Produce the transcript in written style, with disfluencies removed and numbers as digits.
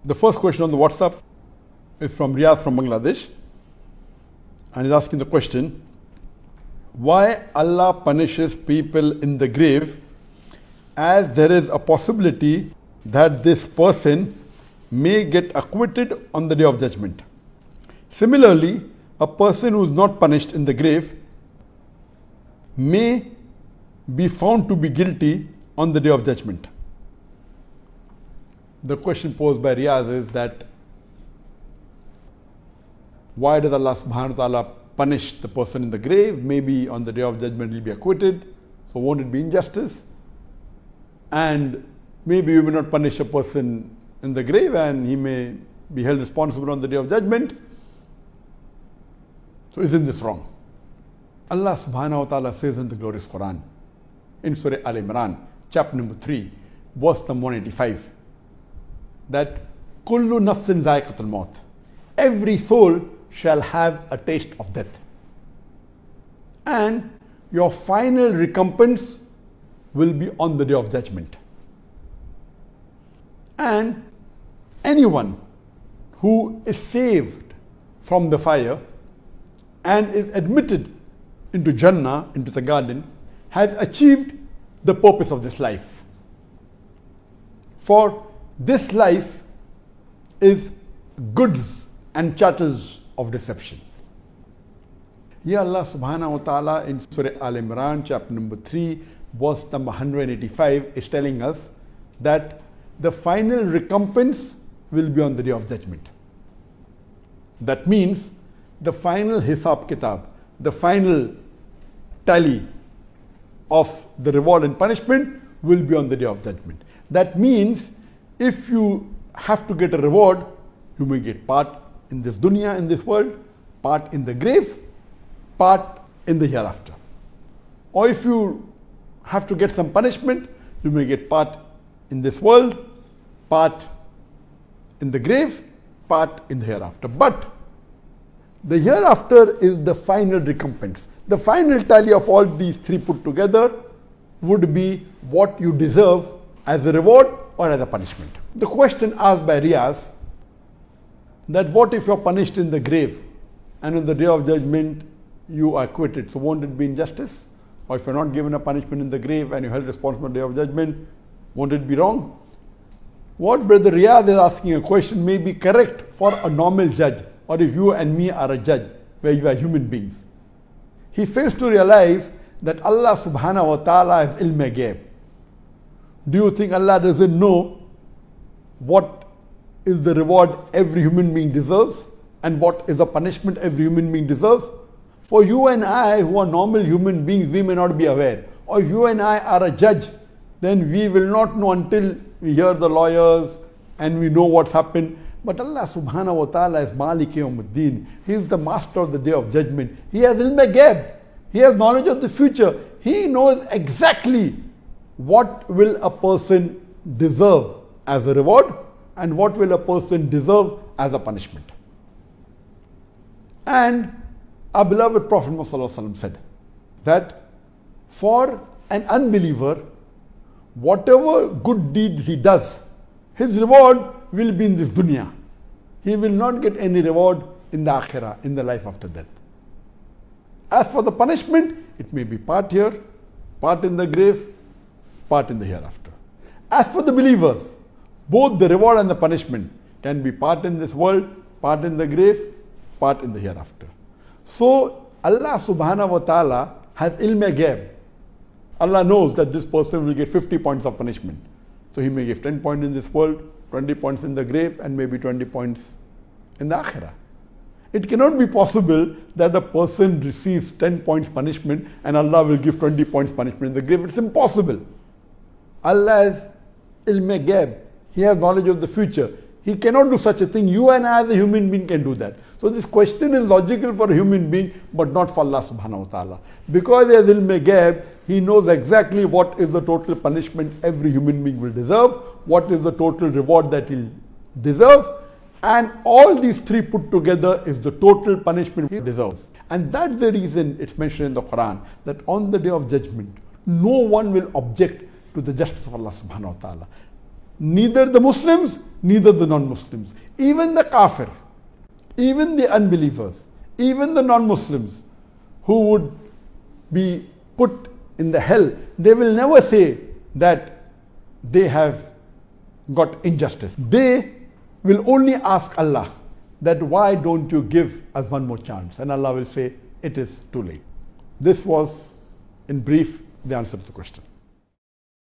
The first question on the WhatsApp is from Riyaz from Bangladesh, and he's asking the question, why Allah punishes people in the grave, as there is a possibility that this person may get acquitted on the Day of Judgment. Similarly, a person who is not punished in the grave may be found to be guilty on the Day of Judgment. The question posed by Riyaz is that why does Allah subhanahu wa ta'ala punish the person in the grave? Maybe on the Day of Judgment he'll be acquitted, so won't it be injustice? And maybe you may not punish a person in the grave and he may be held responsible on the Day of Judgment. So isn't this wrong? Allah subhanahu wa ta'ala says in the glorious Quran, in Surah Al-Imran, chapter number 3, verse number 185, that kullu nafsin zaiqatul maut, every soul shall have a taste of death, and your final recompense will be on the Day of Judgment. And anyone who is saved from the fire and is admitted into Jannah, into the garden, has achieved the purpose of this life. For this life is goods and chattels of deception. Here Allah subhanahu wa ta'ala in Surah Al-Imran, chapter number 3, verse number 185 is telling us that the final recompense will be on the Day of Judgment. That means the final hisab kitab, the final tally of the reward and punishment will be on the Day of Judgment. That means if you have to get a reward, you may get part in this dunya, in this world, part in the grave, part in the hereafter. Or if you have to get some punishment, you may get part in this world, part in the grave, part in the hereafter. But the hereafter is the final recompense. The final tally of all these three put together would be what you deserve as a reward or as a punishment. The question asked by Riyaz, that what if you're punished in the grave and on the Day of Judgment you are acquitted? So won't it be injustice? Or if you're not given a punishment in the grave and you're held responsible on the Day of Judgment, won't it be wrong? What Brother Riyaz is asking a question may be correct for a normal judge, or if you and me are a judge, where you are human beings. He fails to realize that Allah subhanahu wa ta'ala is ilm ghaib. Do you think Allah doesn't know what is the reward every human being deserves and what is the punishment every human being deserves? For you and I who are normal human beings, we may not be aware. Or if you and I are a judge, then we will not know until we hear the lawyers and we know what's happened. But Allah subhanahu wa ta'ala is Malik Yawmuddin. He is the master of the Day of Judgment. He has ilm ghaib. He has knowledge of the future. He knows exactly what will a person deserve as a reward and what will a person deserve as a punishment. And our beloved Prophet Muhammad said that for an unbeliever, whatever good deeds he does, his reward will be in this dunya. He will not get any reward in the akhirah, in the life after death. As for the punishment, it may be part here, part in the grave, part in the hereafter. As for the believers, both the reward and the punishment can be part in this world, part in the grave, part in the hereafter. So Allah subhanahu wa ta'ala has ilm ghaib. Allah knows that this person will get 50 points of punishment. So he may give 10 points in this world, 20 points in the grave, and maybe 20 points in the akhirah. It cannot be possible that a person receives 10 points punishment and Allah will give 20 points punishment in the grave. It's impossible. Allah has ilm ghaib. He has knowledge of the future. He cannot do such a thing. You and I as a human being can do that. So this question is logical for a human being, but not for Allah subhanahu wa ta'ala. Because he has ilm ghaib, he knows exactly what is the total punishment every human being will deserve, what is the total reward that he'll deserve, and all these three put together is the total punishment he deserves. And that's the reason it's mentioned in the Quran that on the Day of Judgment, no one will object to the justice of Allah subhanahu wa ta'ala. neither the Muslims, neither the non-Muslims. Even the kafir, even the unbelievers, even the non-Muslims who would be put in the hell, they will never say that they have got injustice. They will only ask Allah that why don't you give us one more chance? And Allah will say, it is too late. This was, in brief, the answer to the question.